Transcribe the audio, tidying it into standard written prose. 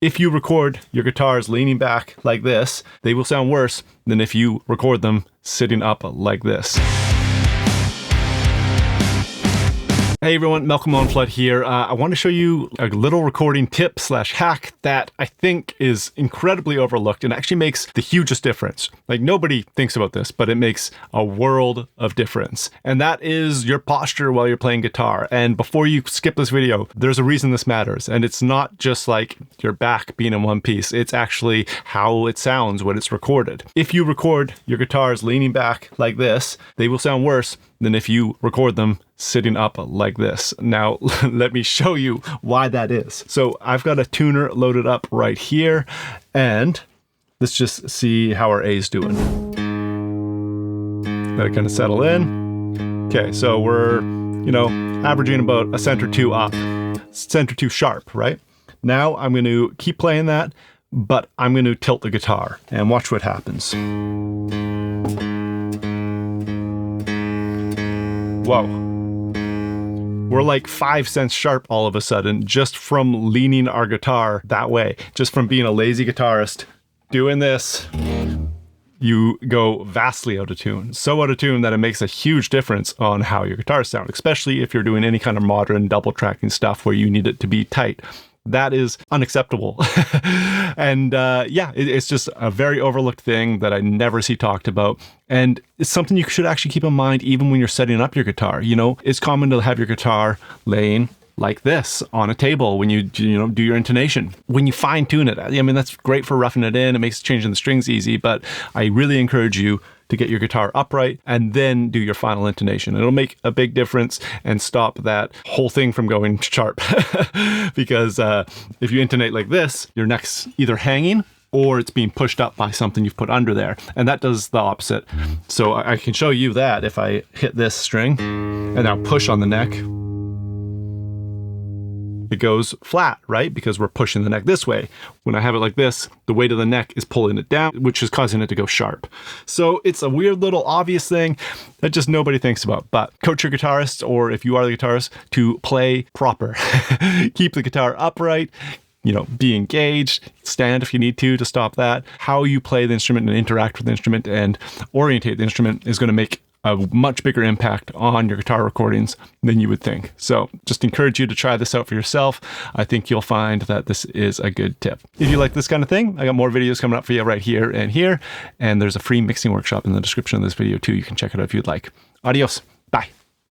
If you record your guitars leaning back like this, they will sound worse than if you record them sitting up like this. Hey everyone, Malcolm Owen-Flood here. I want to show you a little recording tip / hack that I think is incredibly overlooked and actually makes the hugest difference. Like, nobody thinks about this, but it makes a world of difference. And that is your posture while you're playing guitar. And before you skip this video, there's a reason this matters. And it's not just like your back being in one piece. It's actually how it sounds when it's recorded. If you record your guitars leaning back like this, they will sound worse than if you record them sitting up like this. Now, let me show you why that is. So I've got a tuner loaded up right here, and let's just see how our A's doing. Let it kind of settle in. Okay, so we're, averaging about a center two up, center two sharp, right? Now I'm going to keep playing that, but I'm going to tilt the guitar and watch what happens. Whoa. We're like 5 cents sharp all of a sudden just from leaning our guitar that way. Just from being a lazy guitarist doing this, you go vastly out of tune. So out of tune that it makes a huge difference on how your guitars sound, especially if you're doing any kind of modern double tracking stuff where you need it to be tight. That is unacceptable. And it's just a very overlooked thing that I never see talked about. And it's something you should actually keep in mind even when you're setting up your guitar. It's common to have your guitar laying like this on a table when you do your intonation. When you fine tune it, that's great for roughing it in. It makes changing the strings easy, but I really encourage you to get your guitar upright and then do your final intonation. It'll make a big difference and stop that whole thing from going sharp. Because if you intonate like this, your neck's either hanging or it's being pushed up by something you've put under there. And that does the opposite. So I can show you that if I hit this string and now push on the neck, it goes flat, right? Because we're pushing the neck this way. When I have it like this, the weight of the neck is pulling it down, which is causing it to go sharp. So it's a weird little obvious thing that just nobody thinks about. But coach your guitarist, or if you are the guitarist, to play proper. Keep the guitar upright, be engaged, stand if you need to stop that. How you play the instrument and interact with the instrument and orientate the instrument is going to make a much bigger impact on your guitar recordings than you would think. So just encourage you to try this out for yourself. I think you'll find that this is a good tip. If you like this kind of thing, I got more videos coming up for you right here and here. And there's a free mixing workshop in the description of this video too. You can check it out if you'd like. Adios. Bye.